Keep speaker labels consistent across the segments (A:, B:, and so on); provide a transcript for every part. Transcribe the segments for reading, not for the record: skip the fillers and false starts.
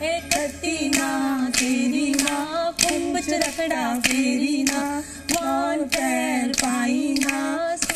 A: है कत्ती ना तेरी माँ, कुंभ रखड़ा फेरी ना, वन पैर पाई ना।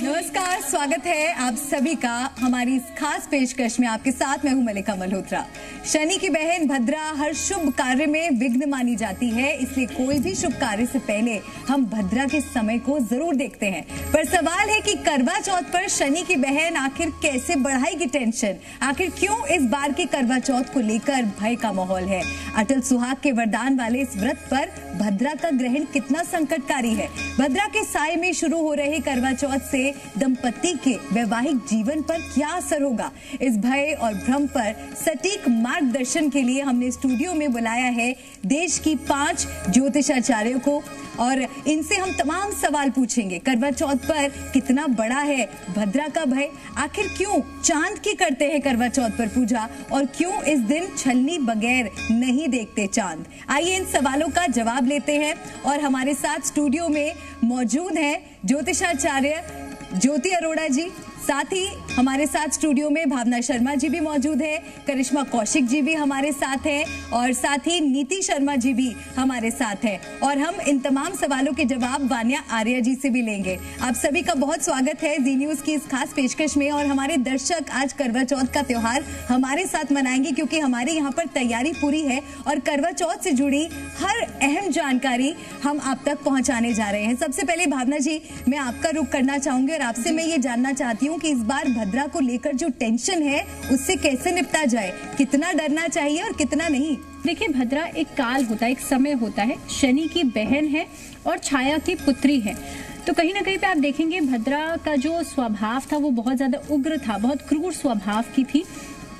B: नमस्कार, स्वागत है आप सभी का हमारी इस खास पेशकश में। आपके साथ मैं हूं मलिका मल्होत्रा। शनि की बहन भद्रा हर शुभ कार्य में विघ्न मानी जाती है, इसलिए कोई भी शुभ कार्य से पहले हम भद्रा के समय को जरूर देखते हैं। पर सवाल है कि करवा चौथ पर शनि की बहन आखिर कैसे बढ़ाएगी टेंशन? आखिर क्यों इस बार के करवा चौथ को लेकर भय का माहौल है? अटल सुहाग के वरदान वाले इस व्रत पर भद्रा का ग्रहण कितना संकटकारी है? भद्रा के साय में शुरू हो रहे करवा चौथ से दंपति के वैवाहिक जीवन पर क्या असर होगा? इस भय और भ्रम पर सटीक मार्गदर्शन के लिए हमने स्टूडियो में बुलाया है देश की 5 ज्योतिषाचार्यों को और इनसे हम तमाम सवाल पूछेंगे। करवा चौथ पर कितना बड़ा है भद्रा का भय? आखिर क्यों चांद की करते हैं करवा चौथ पर पूजा और क्यों इस दिन छलनी बगैर नहीं देखते चांद? आइए इन सवालों का जवाब लेते हैं और हमारे साथ स्टूडियो में मौजूद हैं ज्योतिषाचार्य ज्योति अरोड़ा जी, साथ ही हमारे साथ स्टूडियो में भावना शर्मा जी भी मौजूद है, करिश्मा कौशिक जी भी हमारे साथ हैं और साथ ही नीति शर्मा जी भी हमारे साथ हैं और हम इन तमाम सवालों के जवाब वान्या आर्या जी से भी लेंगे। आप सभी का बहुत स्वागत है जी न्यूज की इस खास पेशकश में। और हमारे दर्शक आज करवा चौथ का त्योहार हमारे साथ मनाएंगे क्योंकि हमारे यहाँ पर तैयारी पूरी है और करवा चौथ से जुड़ी हर अहम जानकारी हम आप तक पहुँचाने जा रहे हैं। सबसे पहले भावना जी, मैं आपका रुख करना चाहूंगी और आपसे मैं ये जानना चाहती हूँ कि इस बार भद्रा को लेकर जो टेंशन है उससे कैसे निपटा जाए? कितना डरना चाहिए और कितना नहीं?
C: देखिए, भद्रा एक काल होता है, एक समय होता है, शनि की बहन है और छाया की पुत्री है। तो कहीं ना कहीं पे आप देखेंगे भद्रा का जो स्वभाव था वो बहुत ज्यादा उग्र था, बहुत क्रूर स्वभाव की थी।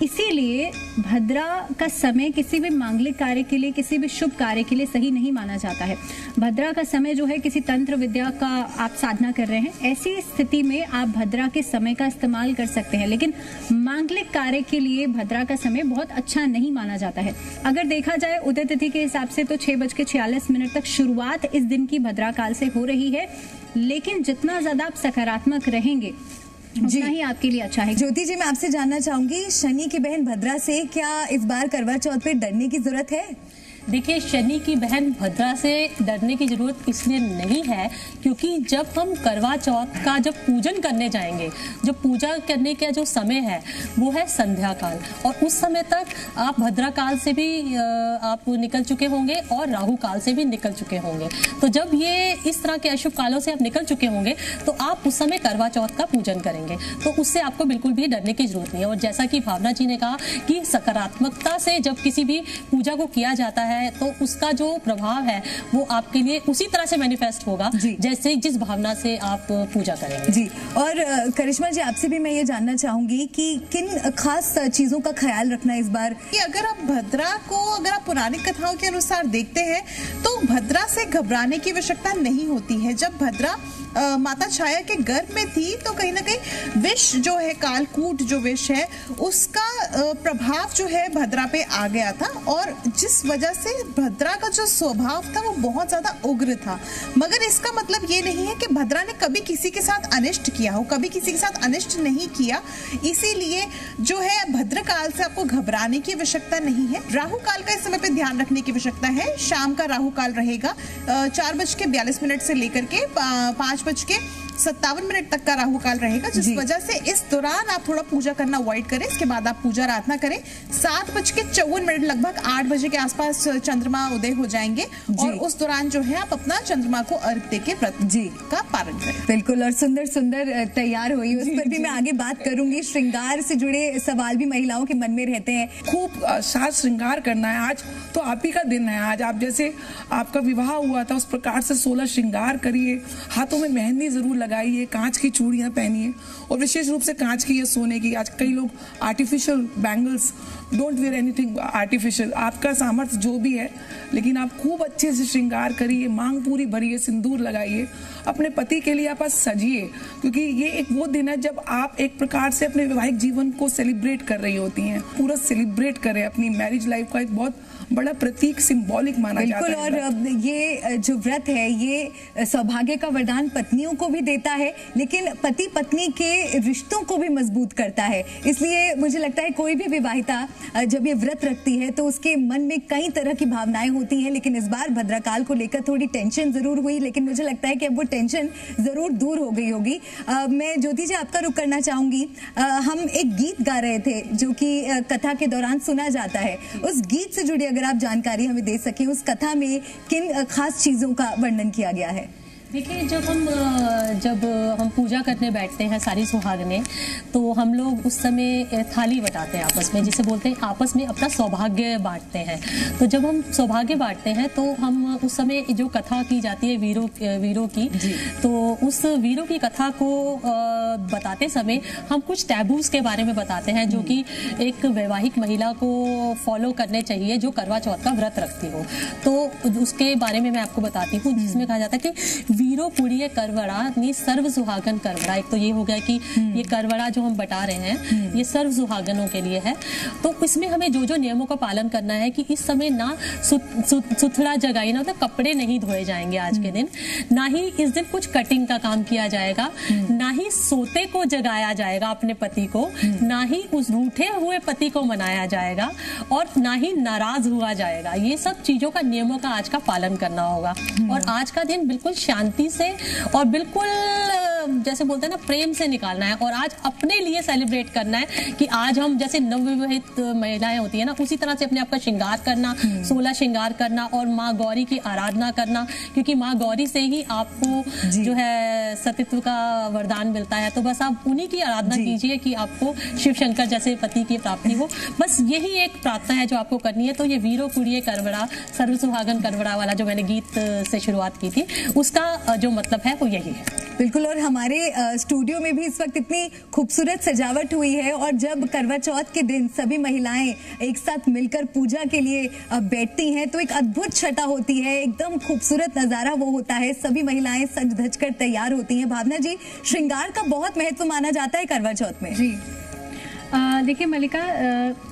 C: इसीलिए भद्रा का समय किसी भी मांगलिक कार्य के लिए, किसी भी शुभ कार्य के लिए सही नहीं माना जाता है। भद्रा का समय जो है किसी तंत्र विद्या का आप साधना कर रहे हैं, ऐसी स्थिति में आप भद्रा के समय का इस्तेमाल कर सकते हैं, लेकिन मांगलिक कार्य के लिए भद्रा का समय बहुत अच्छा नहीं माना जाता है। अगर देखा जाए उदय तिथि के हिसाब से तो 6:46 तक शुरुआत इस दिन की भद्रा काल से हो रही है, लेकिन जितना ज्यादा आप सकारात्मक रहेंगे जी ही आपके लिए अच्छा है।
B: ज्योति जी, मैं आपसे जानना चाहूंगी, शनि की बहन भद्रा से क्या इस बार करवा चौथ पे डरने की जरूरत है?
A: देखिए, शनि की बहन भद्रा से डरने की जरूरत इसलिए नहीं है क्योंकि जब हम करवा चौथ का जब पूजन करने जाएंगे, जो पूजा करने का जो समय है वो है संध्या काल और उस समय तक आप भद्रा काल से भी आप निकल चुके होंगे और राहु काल से भी निकल चुके होंगे। तो जब ये इस तरह के अशुभ कालों से आप निकल चुके होंगे तो आप उस समय करवा चौथ का पूजन करेंगे, तो उससे आपको बिल्कुल भी डरने की जरूरत नहीं है। और जैसा कि भावना जी ने कहा कि सकारात्मकता से जब किसी भी पूजा को किया जाता है तो उसका जो प्रभाव है वो आपके लिए उसी तरह से मैनिफेस्ट होगा जैसे जिस भावना से आप पूजा करेंगे
B: जी। और करिश्मा जी, आपसे भी मैं ये जानना चाहूंगी कि किन खास चीजों का ख्याल रखना है इस बार?
D: कि अगर आप भद्रा को अगर आप पुरानी कथाओं के अनुसार देखते हैं तो भद्रा से घबराने की आवश्यकता नहीं होती है। जब भद्रा माता छाया के गर्भ में थी तो कहीं ना कहीं विष जो है, कालकूट जो विष है, उसका प्रभाव जो है भद्रा पे आ गया था और जिस वजह से भद्रा का जो स्वभाव था वो बहुत ज्यादा उग्र था। मगर इसका मतलब ये नहीं है कि भद्रा ने कभी किसी के साथ अनिष्ट किया हो, कभी किसी के साथ अनिष्ट नहीं किया। इसीलिए जो है भद्र काल से आपको घबराने की आवश्यकता नहीं है। राहु काल का इस समय पे ध्यान रखने की आवश्यकता है। शाम का राहु काल रहेगा 4:42 से लेकर के 5:57 तक का राहु काल रहेगा, जिस वजह से इस दौरान आप थोड़ा पूजा करना अवॉइड करें। इसके बाद आप पूजा आराधना करें। 7:54 लगभग 8 बजे के आसपास चंद्रमा उदय हो जाएंगे और उस दौरान जो है आप अपना चंद्रमा को अर्घ दे के व्रत का पालन करें।
B: बिल्कुल, और सुंदर सुंदर तैयार हुई, उस पर भी मैं आगे बात करूंगी। श्रृंगार से जुड़े सवाल भी महिलाओं के मन में रहते हैं।
E: खूब साज श्रृंगार करना है। आज तो आप ही का दिन है। आज आप जैसे आपका विवाह हुआ था उस प्रकार से 16 श्रृंगार करिए, हाथों में मेहंदी जरूर लगाइए, कांच की चूड़ियां पहनिए और विशेष रूप से कांच की या सोने की। आज कई लोग artificial bangles, don't wear anything artificial. आपका सामर्थ्य जो भी है, लेकिन आप खूब अच्छे से श्रृंगार करिए, मांग पूरी भरिए, सिंदूर लगाइए, अपने पति के लिए आप आज सजिए, क्योंकि ये एक वो दिन है जब आप एक प्रकार से अपने वैवाहिक जीवन को सेलिब्रेट कर रही होती हैं। पूरा सेलिब्रेट करें। अपनी मैरिज लाइफ का एक बहुत बड़ा प्रतीक, सिंबॉलिक माना जाता है।
B: और ये जो व्रत है ये सौभाग्य का वरदान पत्नियों को भी देता है, लेकिन पति पत्नी के रिश्तों को भी मजबूत करता है। इसलिए मुझे लगता है कोई भी विवाहिता जब ये व्रत रखती है तो उसके मन में कई तरह की भावनाएं होती हैं, लेकिन इस बार भद्रकाल को लेकर थोड़ी टेंशन जरूर हुई, लेकिन मुझे लगता है कि अब वो टेंशन जरूर दूर हो गई होगी। मैं ज्योति जी आपका रुख करना चाहूंगी। हम एक गीत गा रहे थे जो कि कथा के दौरान सुना जाता है, उस गीत से जुड़ी अगर आप जानकारी हमें दे सकें, उस कथा में किन खास चीजों का वर्णन किया गया है?
A: देखिए, जब हम पूजा करने बैठते हैं सारी सुहागनें, तो हम लोग उस समय थाली बटाते हैं आपस में, जिसे बोलते हैं आपस में अपना सौभाग्य बांटते हैं। तो जब हम सौभाग्य बांटते हैं तो हम उस समय जो कथा की जाती है वीरों की, तो उस वीरों की कथा को बताते समय हम कुछ टैबूज के बारे में बताते हैं जो कि एक वैवाहिक महिला को फॉलो करने चाहिए जो करवा चौथ का व्रत रखती हो। तो उसके बारे में मैं आपको बताती हूँ, जिसमें कहा जाता है कि वीरो पुड़िये करवड़ा नी सर्व सुहागन करवड़ा। एक तो ये हो गया कि ये करवड़ा जो हम बटा रहे हैं ये सर्व सुहागनों के लिए है। तो इसमें हमें जो जो नियमों का पालन करना है कि इस समय ना सुथड़ा जगाई, ना मतलब कपड़े नहीं धोए जाएंगे आज के दिन, ना ही इस दिन कुछ कटिंग का काम किया जाएगा, ना ही सोते को जगाया जाएगा अपने पति को, ना ही उस रूठे हुए पति को मनाया जाएगा, और ना ही नाराज हुआ जाएगा। ये सब चीजों का नियमों का आज का पालन करना होगा। और आज का दिन बिल्कुल शांति से और बिल्कुल जैसे बोलते हैं ना प्रेम से निकालना है, और आज अपने लिए सेलिब्रेट करना है कि आज हम जैसे नवविवाहित महिलाएं होती है ना, उसी तरह से अपने आप का श्रृंगार करना, 16 श्रृंगार करना और माँ गौरी की आराधना करना, क्योंकि माँ गौरी से ही आपको जो है सतीत्व का वरदान मिलता है। तो बस आप उन्हीं की आराधना कीजिए कि आपको शिव शंकर जैसे पति की प्राप्ति हो। बस यही एक प्रार्थना है जो आपको करनी है। तो ये वीरो कुड़िये करवड़ा सर्व सुहागन करवड़ा वाला जो मैंने गीत से शुरुआत की थी, उसका जो मतलब है वो यही है।
B: बिल्कुल। और हमारे स्टूडियो में भी इस वक्त इतनी खूबसूरत सजावट हुई है, और जब करवा चौथ के दिन सभी महिलाएं एक साथ मिलकर पूजा के लिए बैठती हैं तो एक अद्भुत छटा होती है, एकदम खूबसूरत नजारा वो होता है। सभी महिलाएं सज धज कर तैयार होती हैं। भावना जी, श्रृंगार का बहुत महत्व माना जाता है करवा चौथ में।
C: जी देखिए मलिका,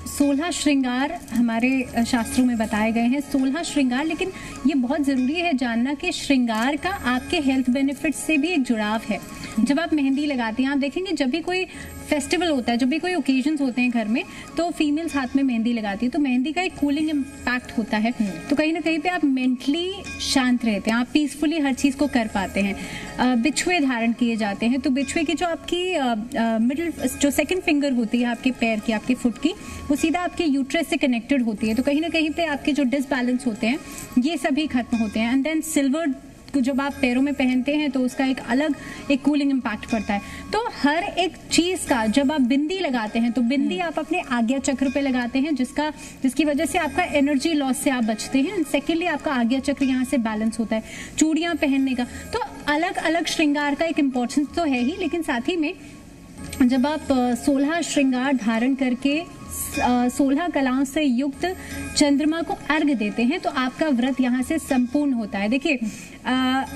C: 16 श्रृंगार हमारे शास्त्रों में बताए गए हैं, 16 श्रृंगार। लेकिन ये बहुत ज़रूरी है जानना कि श्रृंगार का आपके हेल्थ बेनिफिट से भी एक जुड़ाव है। जब आप मेहंदी लगाती हैं, आप देखेंगे जब भी कोई फेस्टिवल होता है, जब भी कोई ओकेजन्स होते हैं घर में, तो फीमेल्स हाथ में मेहंदी लगाती है, तो मेहंदी का एक कूलिंग इम्पैक्ट होता है। तो कहीं ना कहीं पे आप मेंटली शांत रहते हैं, आप पीसफुली हर चीज़ को कर पाते हैं। बिछुए धारण किए जाते हैं, तो बिछुए की जो आपकी मिडिल जो सेकंड फिंगर होती है आपके पैर की, आपके फुट की, वो सीधा आपके यूट्रस से कनेक्टेड होती है। तो कहीं ना कहीं पे आपके जो डिसबैलेंस होते हैं ये सभी खत्म होते हैं। एंड देन सिल्वर को जब आप पैरों में पहनते हैं तो उसका एक अलग एक कूलिंग इम्पैक्ट पड़ता है। तो हर एक चीज का, जब आप बिंदी लगाते हैं तो बिंदी आप अपने आज्ञा चक्र पे लगाते हैं, जिसकी वजह से आपका एनर्जी लॉस से आप बचते हैं। सेकेंडली आपका आज्ञा चक्र यहाँ से बैलेंस होता है। चूड़ियां पहनने का तो अलग अलग श्रृंगार का एक इम्पोर्टेंस तो है ही, लेकिन साथ ही में जब आप 16 श्रृंगार धारण करके 16 कलाओं से युक्त चंद्रमा को अर्घ देते हैं तो आपका व्रत यहाँ से संपूर्ण होता है। देखिए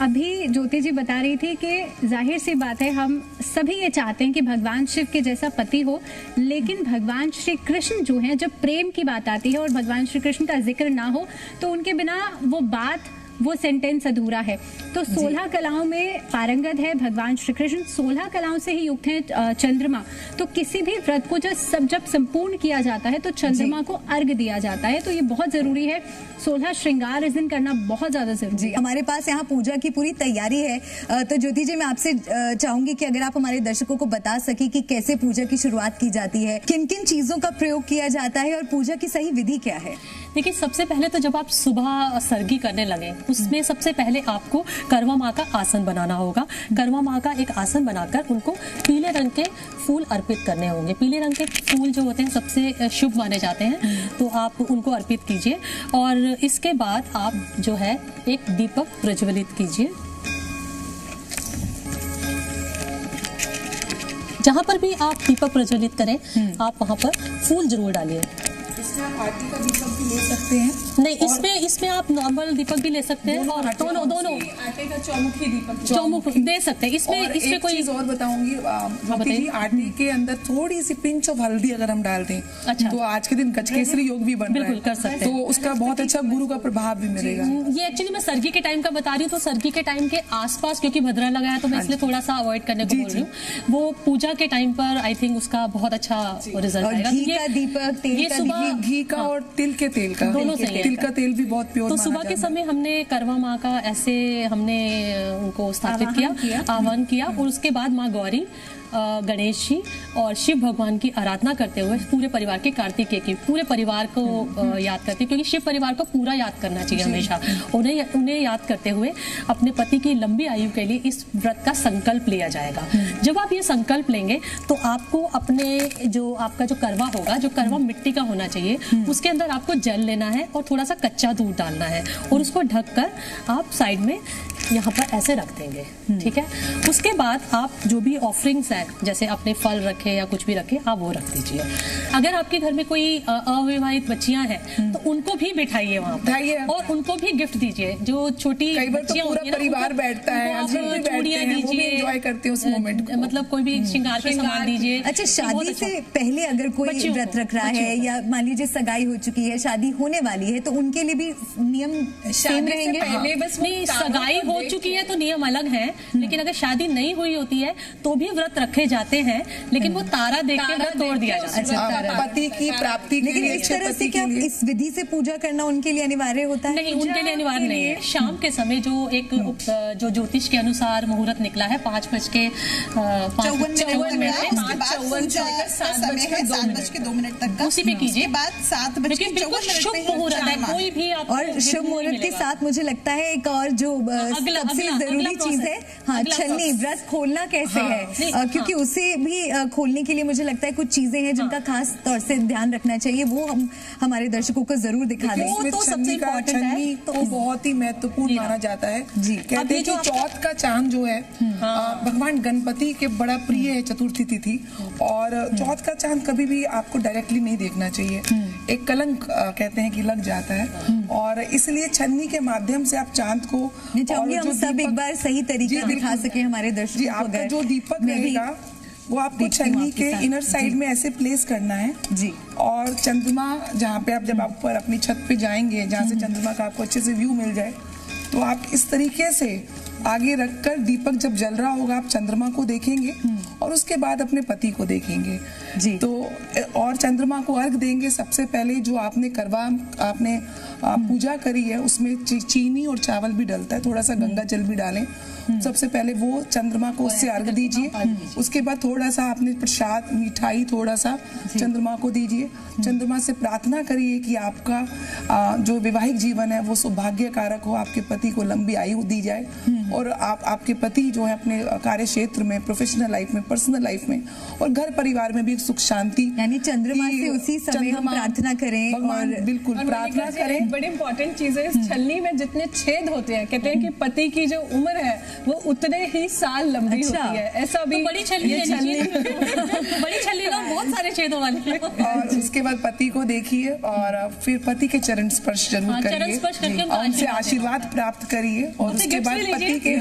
C: अभी ज्योति जी बता रही थी कि जाहिर सी बात है, हम सभी ये चाहते हैं कि भगवान शिव के जैसा पति हो, लेकिन भगवान श्री कृष्ण जो हैं, जब प्रेम की बात आती है और भगवान श्री कृष्ण का जिक्र ना हो तो उनके बिना वो सेंटेंस अधूरा है। तो 16 कलाओं में पारंगत है भगवान श्री कृष्ण, 16 कलाओं से ही युक्त है चंद्रमा। तो किसी भी व्रत को जब संपूर्ण किया जाता है तो चंद्रमा को अर्घ दिया जाता है। तो ये बहुत जरूरी है, 16 श्रृंगार इस दिन करना बहुत ज्यादा जरूरी है।
B: हमारे पास यहाँ पूजा की पूरी तैयारी है, तो ज्योति जी मैं आपसे चाहूंगी कि अगर आप हमारे दर्शकों को बता सके कि कैसे पूजा की शुरुआत की जाती है, किन किन चीजों का प्रयोग किया जाता है और पूजा की सही विधि क्या है।
A: देखिए, सबसे पहले तो जब आप सुबह सरगी करने लगे, उसमें सबसे पहले आपको करवा माँ का आसन बनाना होगा। करवा माँ का एक आसन बनाकर उनको पीले रंग के फूल अर्पित करने होंगे। पीले रंग के फूल जो होते हैं सबसे शुभ माने जाते हैं, तो आप उनको अर्पित कीजिए। और इसके बाद आप जो है एक दीपक प्रज्वलित कीजिए। जहां पर भी आप दीपक प्रज्वलित करें, आप वहां पर फूल जरूर डालिए।
E: इसमें आप आरती का दीपक भी ले सकते हैं।
A: नहीं, इसमें आप नॉर्मल दीपक भी ले सकते हैं और दोनों
E: आटे का चौमुखी दीपक
A: चौमुख दे सकते हैं। इसमें कोई
E: चीज और बताऊंगी, आटे के अंदर थोड़ी सी पिंच ऑफ हल्दी अगर हम डाल दें, अच्छा, तो आज के दिन गजकेसरी योग भी बन रहा है,
A: बिल्कुल कर सकते हैं।
E: तो उसका बहुत अच्छा गुरु का प्रभाव भी मिलेगा।
A: ये एक्चुअली मैं सर्गी के टाइम का बता रही हूँ, तो सर्गी के टाइम के आसपास क्योंकि भद्रा लगा है तो मैं इसलिए थोड़ा सा अवॉइड करने को बोल रही हूँ। वो पूजा के टाइम पर आई थिंक उसका बहुत अच्छा रिजल्ट आएगा।
B: घी का दीपक, तेल
A: ये
B: का
A: सुबह
E: घी का और तिल के तेल का,
A: दोनों सही है।
E: तिल का तेल भी बहुत प्योर।
A: तो सुबह के समय हमने करवा माँ का ऐसे हमने उनको स्थापित किया, आह्वान किया, और उसके बाद माँ गौरी, गणेश जी और शिव भगवान की आराधना करते हुए पूरे परिवार के, कार्तिकेय की पूरे परिवार को याद करते, क्योंकि शिव परिवार को पूरा याद करना चाहिए हमेशा। उन्हें याद करते हुए अपने पति की लंबी आयु के लिए इस व्रत का संकल्प लिया जाएगा। जब आप ये संकल्प लेंगे तो आपको अपने जो आपका जो करवा होगा, जो करवा मिट्टी का होना चाहिए, उसके अंदर आपको जल लेना है और थोड़ा सा कच्चा दूध डालना है और उसको ढककर आप साइड में यहाँ पर ऐसे रख देंगे। ठीक है, उसके बाद आप जो भी ऑफरिंग्स है, जैसे अपने फल रखे या कुछ भी रखे, आप वो रख दीजिए। अगर आपके घर में कोई अविवाहित बच्चियां हैं तो उनको भी बिठाइए वहाँ पर और उनको भी गिफ्ट दीजिए। जो छोटी
E: कई बार तो पूरा परिवार बैठता है,
A: चूड़ियाँ दीजिए,
E: एंजॉय करते हैं उस मोमेंट को।
A: मतलब कोई भी श्रृंगार के सामान दीजिए।
B: अच्छा, शादी से पहले अगर कोई व्रत रख रहा है या मान लीजिए सगाई हो चुकी है, शादी होने वाली है, तो उनके लिए भी नियम सेम रहेंगे?
A: पहले बस नहीं, सगाई हो चुकी है तो नियम अलग है, लेकिन अगर शादी नहीं हुई होती है तो भी व्रत रखे जाते हैं, लेकिन वो तारा देख के व्रत तोड़ दिया जाता है।
E: पति की प्राप्ति के लिए,
B: इस तरह से क्या इस विधि से पूजा करना उनके लिए अनिवार्य होता है?
A: नहीं, उनके लिए अनिवार्य नहीं है। शाम के समय जो एक जो ज्योतिष के अनुसार मुहूर्त निकला है
D: 5:54 तक का,
A: उसी पे कीजिए।
D: बाद 7:54
A: शुभ मुहूर्त है, कोई भी आप
B: और शुभ मुहूर्त के साथ मुझे लगता है एक और जो सबसे जरूरी चीज है, हाँ, छन्नी, व्रत खोलना कैसे है, क्योंकि उसे भी खोलने के लिए मुझे लगता है कुछ चीजें हैं जिनका खास तौर से ध्यान रखना चाहिए, वो हम हमारे दर्शकों को जरूर दिखा दें।
A: वो तो सबसे इम्पोर्टेंट है,
E: तो बहुत ही महत्वपूर्ण माना जाता है जी। कहते हैं कि चौथ का चांद जो है भगवान गणपति के बड़ा प्रिय है, चतुर्थी तिथि, और चौथ का चांद कभी भी आपको डायरेक्टली नहीं देखना चाहिए, एक कलंक कहते हैं कि लग जाता है, और इसलिए छन्नी के माध्यम से आप चांद को,
B: हम सब एक बार सही तरीके दिखा सके हमारे दर्शकों को।
E: आपका जो दीपक रहेगा वो आपको छन्नी के इनर साइड में ऐसे प्लेस करना है जी, और चंद्रमा जहाँ पे आप जब आप पर अपनी छत पे जाएंगे, जहाँ से चंद्रमा का आपको अच्छे से व्यू मिल जाए, तो आप इस तरीके से आगे रखकर दीपक जब जल रहा होगा आप चंद्रमा को देखेंगे और उसके बाद अपने पति को देखेंगे जी। तो और चंद्रमा को अर्घ देंगे। सबसे पहले जो आपने करवा आपने पूजा करी है उसमें चीनी और चावल भी डलता है, थोड़ा सा गंगा जल भी डालें। सबसे पहले वो चंद्रमा को उससे अर्घ दीजिए, उसके बाद थोड़ा सा आपने प्रसाद मिठाई थोड़ा सा चंद्रमा को दीजिए। चंद्रमा से प्रार्थना करिए कि आपका जो वैवाहिक जीवन है वो सौभाग्य कारक हो, आपके पति को लंबी आयु दी जाए, और आपके पति जो है अपने कार्य क्षेत्र में, प्रोफेशनल लाइफ में, पर्सनल लाइफ में और घर परिवार में भी सुख शांति,
B: यानी चंद्रमा से उसी समय हम प्रार्थना करें
E: भगवान, बिल्कुल प्रार्थना करें।
F: बड़ी इंपॉर्टेंट चीज है, इस छलनी में जितने छेद होते हैं, कहते हैं कि पति की जो उम्र है वो उतने ही साल लंबी होती है। ऐसा भी
A: तो बड़ी छलनी बड़ी छलनी ना बहुत सारे छेदों वाली।
E: और उसके बाद पति को देखिए और फिर पति के चरण स्पर्श जरूर करिए और उनसे आशीर्वाद प्राप्त करिए, और उसके बाद पति के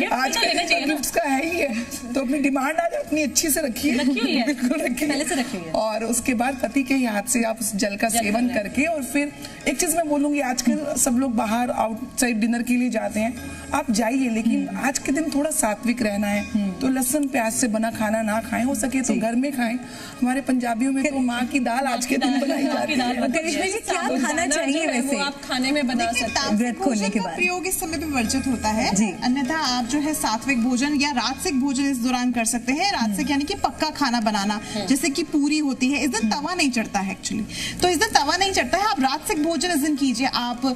E: आज के गिफ्ट्स का है ही है, तो अपनी डिमांड आज अपनी अच्छी से रखिए, बिल्कुल रखिए,
A: पहले से रखिए,
E: और उसके बाद पति के हाथ से आप उस जल का सेवन करके, और फिर एक चीज मैं बोलूंगी, आजकल सब लोग बाहर आउटसाइड डिनर के लिए जाते हैं, आप जाइए, लेकिन आज के दिन थोड़ा सात्विक रहना है, तो लहसुन प्याज से बना खाना ना खाएं, हो सके तो घर में खाएं। हमारे पंजाबियों में तो माँ की दाल आज के दिन बनाई जाती है।
B: करिश्मा जी, क्या खाना चाहिए वैसे
F: आप खाने में बना सकते हैं?
B: व्रत खोलने के बाद
D: प्रयोग इस समय पे वर्जित होता है, अन्यथा आप जो है सात्विक भोजन या राजसिक भोजन इस दौरान कर सकते हैं। राजसिक यानी कि पक्का खाना बनाना, जैसे कि पूरी होती है, इस दिन तवा नहीं चढ़ता है एक्चुअली, तो इस दिन तवा नहीं चढ़ता है, आप राजसिक भोजन इस दिन कीजिए। आप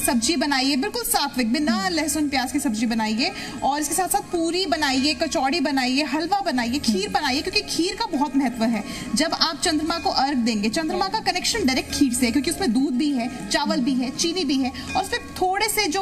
D: सब्जी बनाइए, बिल्कुल सात्विक, बिना लहसुन प्याज की सब्जी बनाइए, और इसके साथ साथ पूरी बनाइए, कचौड़ी बनाइए, हलवा बनाइए, खीर बनाइए, क्योंकि खीर का बहुत महत्व है। जब आप चंद्रमा को अर्घ देंगे, चंद्रमा का कनेक्शन डायरेक्ट खीर से है, क्योंकि उसमें दूध भी है, चावल भी है, चीनी भी है, और उसमें थोड़े से जो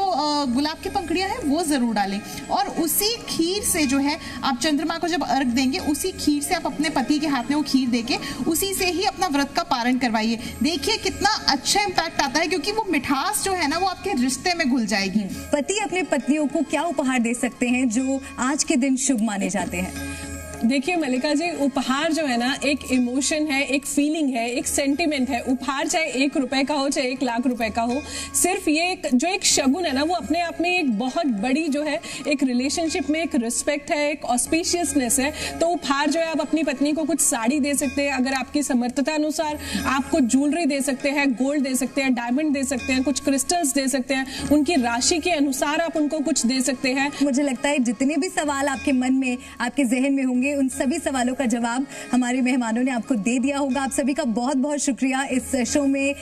D: गुलाब की पंखुड़ियां हैं वो जरूर डालें, और उसी खीर से जो है आप चंद्रमा को जब अर्घ देंगे, उसी खीर से आप अपने पति के हाथ में वो खीर देके उसी से ही अपना व्रत का पारण करवाइए। देखिए कितना अच्छा इम्पैक्ट आता है, क्योंकि वो मिठास जो है ना वो आपके रिश्ते में घुल जाएगी।
B: पति अपने पत्नियों को क्या उपहार दे सकते हैं जो आज के दिन शुभ माने जाते हैं?
F: देखिए मल्लिका जी, उपहार जो है ना एक इमोशन है, एक फीलिंग है, एक सेंटिमेंट है। उपहार चाहे 1 रुपए का हो चाहे 1 लाख रुपए का हो, सिर्फ ये जो एक शगुन है ना, वो अपने आप में एक बहुत बड़ी जो है एक रिलेशनशिप में एक रिस्पेक्ट है, एक ऑस्पिशियसनेस है। तो उपहार जो है आप अपनी पत्नी को कुछ साड़ी दे सकते हैं, अगर आपकी समर्थता अनुसार आप कुछ ज्वेलरी दे सकते हैं, गोल्ड दे सकते हैं, डायमंड दे सकते हैं, कुछ क्रिस्टल्स दे सकते हैं, उनकी राशि के अनुसार आप उनको कुछ दे सकते हैं।
B: मुझे लगता है जितने भी सवाल आपके मन में, आपके जहन में होंगे, उन सभी सवालों का जवाब हमारे मेहमानों ने आपको दे दिया होगा। आप सभी का बहुत बहुत शुक्रिया इस शो में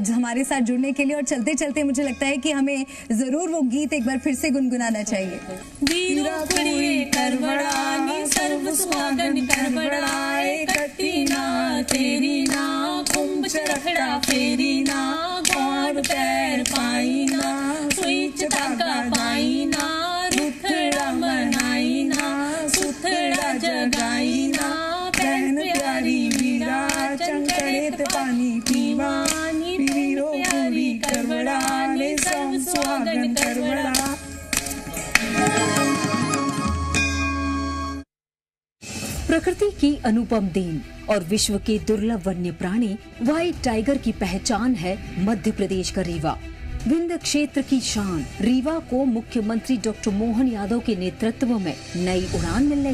B: हमारे साथ जुड़ने के लिए। और चलते चलते मुझे लगता है कि हमें जरूर वो गीत एक बार फिर से गुनगुनाना चाहिए।
A: वीरों कुड़िए करबड़ानी सर्व सुहागन करबड़ाए, कटी ना तेरी ना कुंभ चरखड़ा फेरी ना, गौर पैर पाई ना स्विच धागा पाई ना, रुखड़ा मनाई ना सुथड़ा जगाई ना, बहन प्यारी वीरा चंकड़ेत पानी पीवानी, वीरों प्यारी करबड़ाने सर्व सुहागन करबड़ा।
G: प्रकृति की अनुपम देन और विश्व के दुर्लभ वन्य प्राणी व्हाइट टाइगर की पहचान है मध्य प्रदेश का रीवा। विंध्य क्षेत्र की शान रीवा को मुख्यमंत्री डॉक्टर मोहन यादव के नेतृत्व में नई उड़ान मिलने